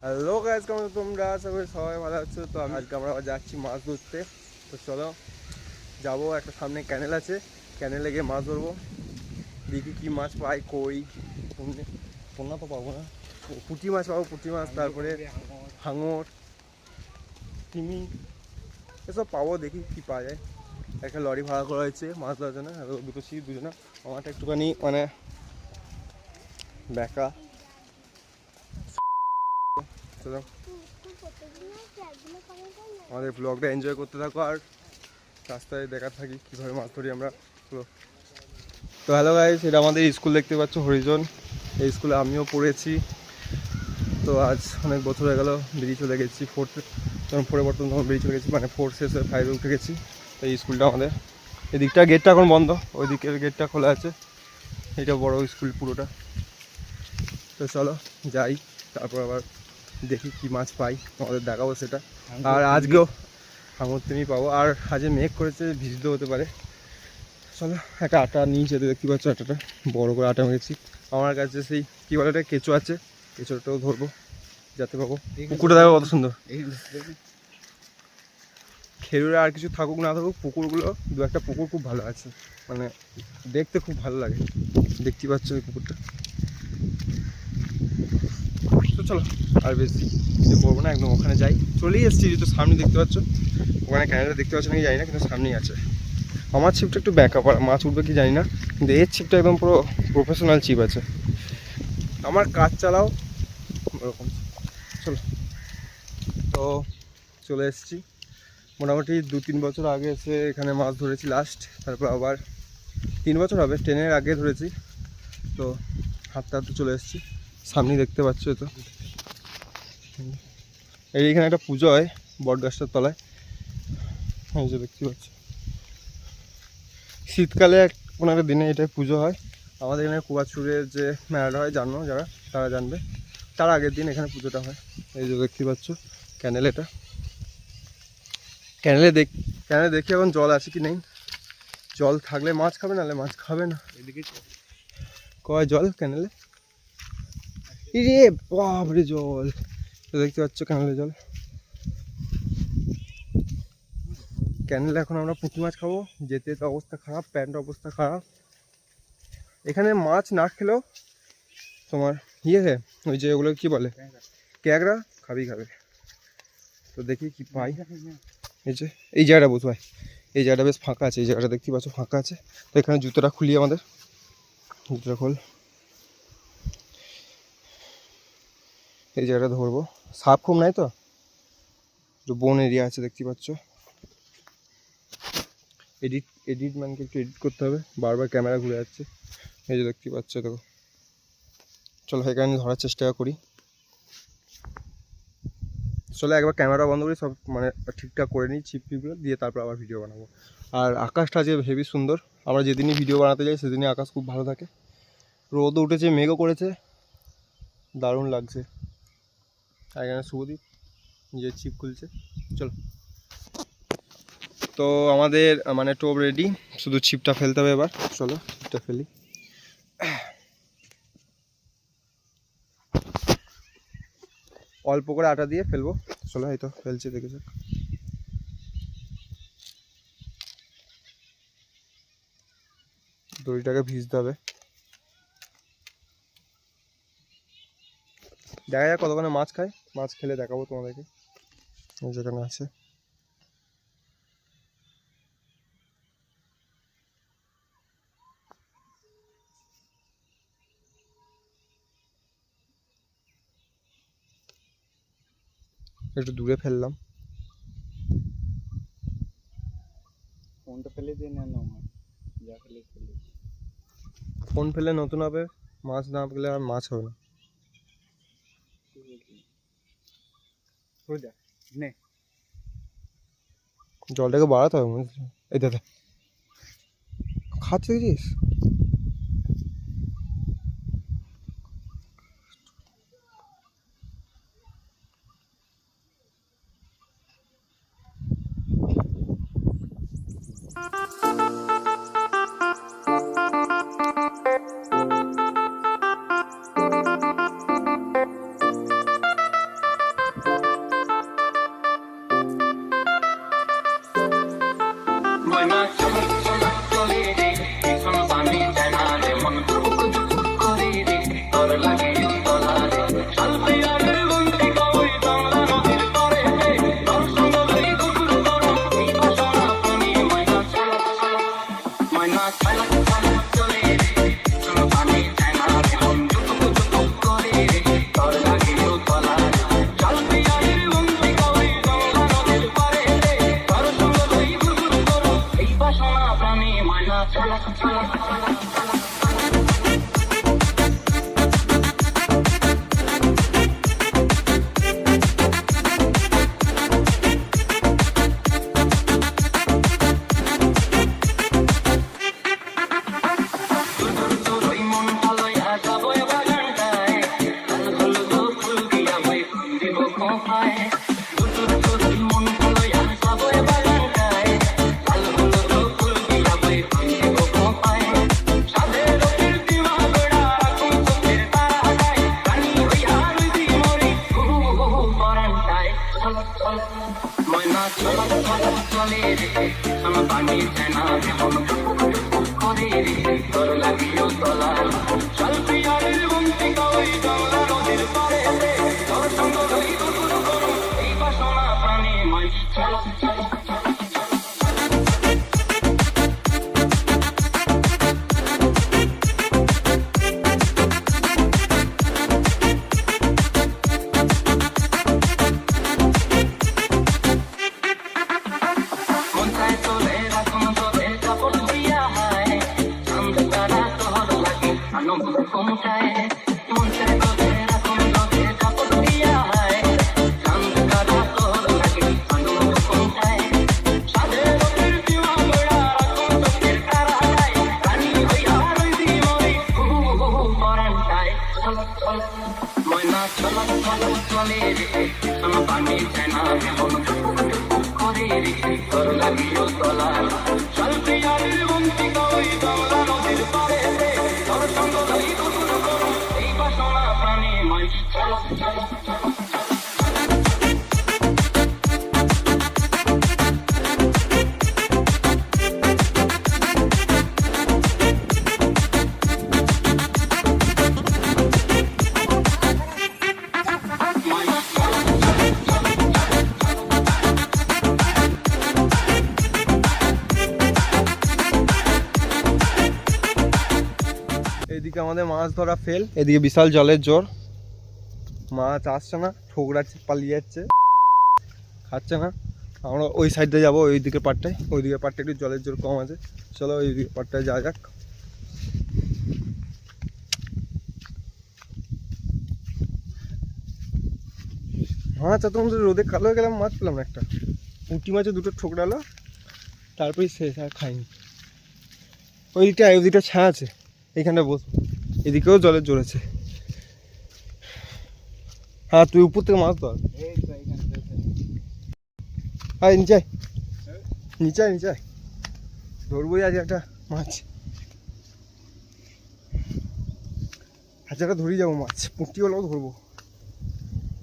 Hello guys, কেমন আছো তোমরা? আশা করি সবাই ভালো আছো। তো আজকে আমরা আবার যাচ্ছি মাছ ধরতে। তো চলো যাবো, একটা সামনে ক্যানেল আছে, ক্যানেলে গিয়ে মাছ ধরবো। দেখি কি মাছ পাই। কই, পোনা তো পাবো না, পুঁটি মাছ পাবো, পুঁটি মাছ, তারপরে হাঙর, তিমি, এসব পাবো। দেখি কি পাওয়া যায়। একটা লরি ভাড়া করা হয়েছে মাছ ধরার জন্য, দুটো ছিপ দুজনে। আমারটা একটুখানি মানে ব্যাকা। চলো আমাদের ব্লগটা এনজয় করতে থাকো আর রাস্তায় দেখাতে থাকি কীভাবে মাছ ধরি আমরা। তো হ্যালো গাইস, এটা আমাদের স্কুল দেখতে পাচ্ছ, হরিজন। এই স্কুলে আমিও পড়েছি। তো আজ অনেক বছর হয়ে গেল, বেরিয়ে চলে গেছি ফোর্থ, যখন পরিবর্তন তখন বেরিয়ে চলে গেছি, মানে ফোর্থ শেষে 5-এ উঠে গেছি। তো এই স্কুলটা আমাদের, এদিকটা গেটটা এখন বন্ধ, ওই দিকের গেটটা খোলা আছে। এটা বড় স্কুল পুরোটা। তো চলো যাই, তারপর আবার দেখি কি মাছ পাই, আমাদের দেখাবো সেটা। আর আজকেও হাঙর তিমি পাবো। আর আজ মেঘ করেছে, ভিজতে হতে পারে। চলো, একটা আটা নিয়েছে, দেখতে পাচ্ছ আটাটা বড় করে আটা মেরেছি। আমার কাছে সেই কী বলে এটা, কেঁচো আছে, কেঁচোটাও ধরবো যাতে পাবো। পুকুরটা দেখো কত সুন্দর। খেরুরে আর কিছু থাকুক না থাকুক, পুকুরগুলো দু একটা পুকুর খুব ভালো আছে, মানে দেখতে খুব ভালো লাগে। দেখতে পাচ্ছ ওই পুকুরটা। তো চলো আর বেশি যে করবো না, একদম ওখানে যাই। চলেই এসেছি, তো সামনে দেখতে পাচ্ছ, ওখানে ক্যামেরা দেখতে পাচ্ছ নাকি জানি না, কিন্তু সামনেই আছে। আমার ছিপটা একটু ব্যাকআপ, আর মাছ উঠবে কি জানি না, কিন্তু এর ছিপটা একদম পুরো প্রফেশনাল ছিপ আছে। আমার কাজ চালাও ওরকম। চলো, তো চলে এসেছি। মোটামুটি 2-3 বছর আগে এসে এখানে মাছ ধরেছি লাস্ট। তারপর আবার 3 বছর হবে, 10-এর আগে ধরেছি। তো হাঁটতে হাঁটতে চলে এসেছি, সামনেই দেখতে পাচ্ছ। তো এইখানে একটা পুজো হয় বট গাছটার তলায়, এই যে দেখতে পাচ্ছ। শীতকালে কোনো একটা দিনে এটাই পুজো হয়। আমাদের এখানে কুয়াচুরের যে মেলাটা হয়, জানো যারা, তারা জানবে। তার আগের দিন এখানে পুজোটা হয়। এই যে দেখতে পাচ্ছ ক্যানেল, এটা ক্যানেলে দেখি এখন জল আছে কি নেই। জল থাকলে মাছ খাবে, নাহলে মাছ খাবে না। এদিকে কয় জল ক্যানেলে, রে বাপরে জল। দেখতে পাচ্ছ ক্যানেলে জল। ক্যানেলে এখন আমরা পুঁটি মাছ খাবো। যেতে তো অবস্থা খারাপ, প্যান্ট অবস্থা খারাপ। এখানে মাছ না খেলেও তোমার ওই যে ওগুলো কি বলে, ক্যাংড়া, খাবে। তো দেখি কি পাই। এই যে এই জায়গাটা বসবো ভাই, এই জায়গাটা বেশ ফাঁকা আছে, এই জায়গাটা দেখতে পাচ্ছ ফাঁকা আছে। তো এখানে জুতোটা খুলি, আমাদের জুতোটা খোল। এই জায়গাটা ধরবো, সাপ খুব নাই তো, একটু বন এরিয়া আছে দেখতে পাচ্ছ। এডিটম্যানকে একটু এডিট করতে হবে, বারবার ক্যামেরা ঘুরে যাচ্ছে। এই যে দেখতে পাচ্ছ, দেখো। চলো এখানে ধরার চেষ্টা করি। চলো একবার ক্যামেরা বন্ধ করি, সব মানে ঠিকঠাক করে নিই, ছিপগুলো দিয়ে তারপর আবার ভিডিও বানাবো। আর আকাশটা যে হেভি সুন্দর, আমরা যেদিনই ভিডিও বানাতে যাই সেদিনই আকাশ খুব ভালো থাকে। রোদও উঠেছে, মেঘও করেছে, দারুণ লাগছে। আর এখানে শুভদীপ নিজের ছিপ খুলছে। চলো, তো আমাদের মানে টোপ রেডি, শুধু ছিপটা ফেলতে হবে এবার। চলো ছিপটা ফেলি। অল্প করে আটা দিয়ে ফেলবো। চলো, এই তো ফেলছি, দেখে যাক। দড়িটাকে ভিজতে হবে, দেখা যাক কতক্ষণে মাছ খায়। মাছ খেলে দেখাবো তোমাদেরকে, যেখানে আছে। একটু দূরে ফেললাম। ফোনটা ফেলে দিয়ে না, যা ফেলে ফেলে। ফোন ফেলে নতুন হবে, মাছ না পেলে আর মাছ হবে না। জলটাকে বাড়াতে হবে, এই দাদা খাচ্ছে দেখছিস। এদিকে আমাদের মাছ ধরা ফেল, এদিকে বিশাল জলের জোর, মাছ আসছে না, ঠোকরাচ্ছে, পালিয়ে যাচ্ছে, খাচ্ছে না। আমরা ওই সাইডে যাবো, ওই দিকের পাড়টায়, ওই দিকের পাড়টা একটু জলের জোর কম আছে, চলো ওই দিকের পাড়টায় যাওয়া যাক। মাছ এত আমাদের রোদে কালো হয়ে গেলাম, মাছ পেলাম না একটা। পুঁটি মাছে দুটো ঠোকরালো, তারপরেই শেষ, আর খাইনি। ওই দিকটা ছায়া আছে, এইখানটা বস, এদিকেও জলের জোর আছে। হ্যাঁ তুই উপর থেকে মাছ ধর, হ্যাঁ নিচাই নিচাই নিচাই ধরবোই আজ একটা মাছ, হাজারটা ধরেই যাবো মাছ, পুঁটি হলেও ধরবো।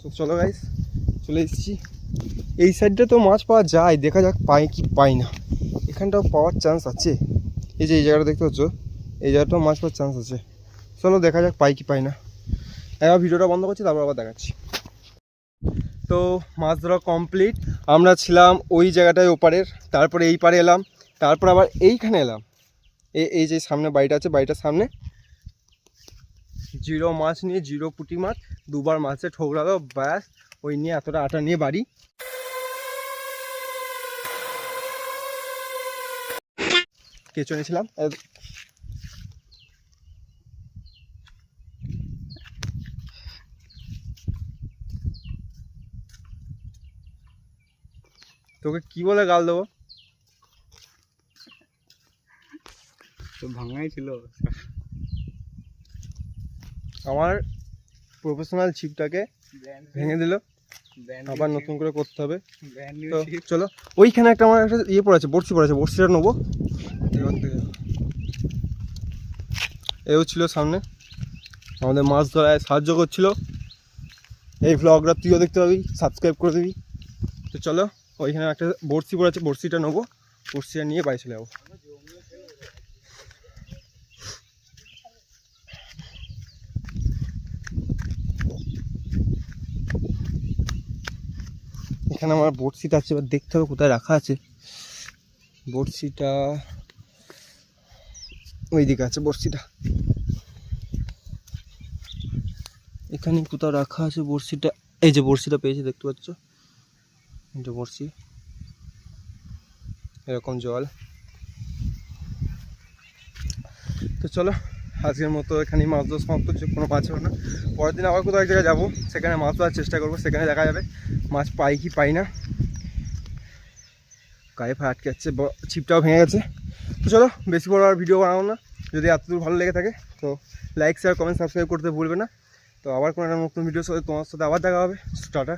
তো চলো গাইস, চলে এসেছি এই সাইডটা, তো মাছ পাওয়া যায়, দেখা যাক পাই কি পাই না। এখানটাও পাওয়ার চান্স আছে, এই যে এই জায়গাটা দেখতে পাচ্ছ, এই জায়গাটাও মাছ পাওয়ার চান্স আছে। চলো দেখা যাক পাই কি পাই না। একবার ভিডিওটা বন্ধ করছি, তারপর আবার দেখাচ্ছি। তো মাছ ধরা কমপ্লিট, আমরা ছিলাম ওই জায়গাটায় ওপারের, তারপরে এই পারে এলাম, তারপর আবার এইখানে এলাম, এই যে সামনে বাড়িটা আছে, বাড়িটার সামনে জিরো মাছ নিয়ে, জিরো পুঁটি মাছ, দুবার মাছে ঠোকরালো, ব্যাস ওই নিয়ে এতটা আটা নিয়ে বাড়ি। কেঁচো নিয়েছিলাম, তোকে কি বলে গাল দেবো? তো ভাঙাই ছিল আমার প্রফেশনাল ছিপটাকে ভেঙে দিল, আবার নতুন করে করতে হবে। তো চলো, ওইখানে একটা আমার একটা ইয়ে পড়েছে, বড়শি পড়েছে, বড়শিটা নেবো। এও ছিল সামনে, আমাদের মাছ ধরায় সাহায্য করছিল। এই ভ্লগটা তুইও দেখতে পাবি, সাবস্ক্রাইব করে দিবি। তো চলো, ওইখানে একটা বড়শি পড়েছে, বড়শিটা নেবো, বড়শিটা নিয়ে বাড়ি চলে যাবো। এখানে আমার বড়শিটা আছে, এবার দেখতে হবে কোথায় রাখা আছে। বড়শিটা ওই দিকে আছে, বড়শিটা এখানে কোথাও রাখা আছে বড়শিটা। এই যে বড়শিটা পেয়েছি, দেখতে পাচ্ছ, এই যে বড়শি, এরকম জল। তো চলো, আজকের মতো এখানেই মাছ ধরা সমাপ্ত, কোনো মাছ হবে না। পরের দিন আবার কোথাও এক জায়গায় যাবো, সেখানে মাছ ধরার চেষ্টা করবো, সেখানে দেখা যাবে মাছ পাই কি পাই না। গায়ে ফায়ে আটকে যাচ্ছে, ছিপটাও ভেঙে গেছে। তো চলো, বেশি বড় আর ভিডিও বানাবো না। যদি এতদূর ভালো লেগে থাকে তো লাইক, শেয়ার, কমেন্ট, সাবস্ক্রাইব করতে ভুলবে না। তো আবার কোনো একটা নতুন ভিডিওর সাথে তোমার সাথে আবার দেখা হবে। টাটা।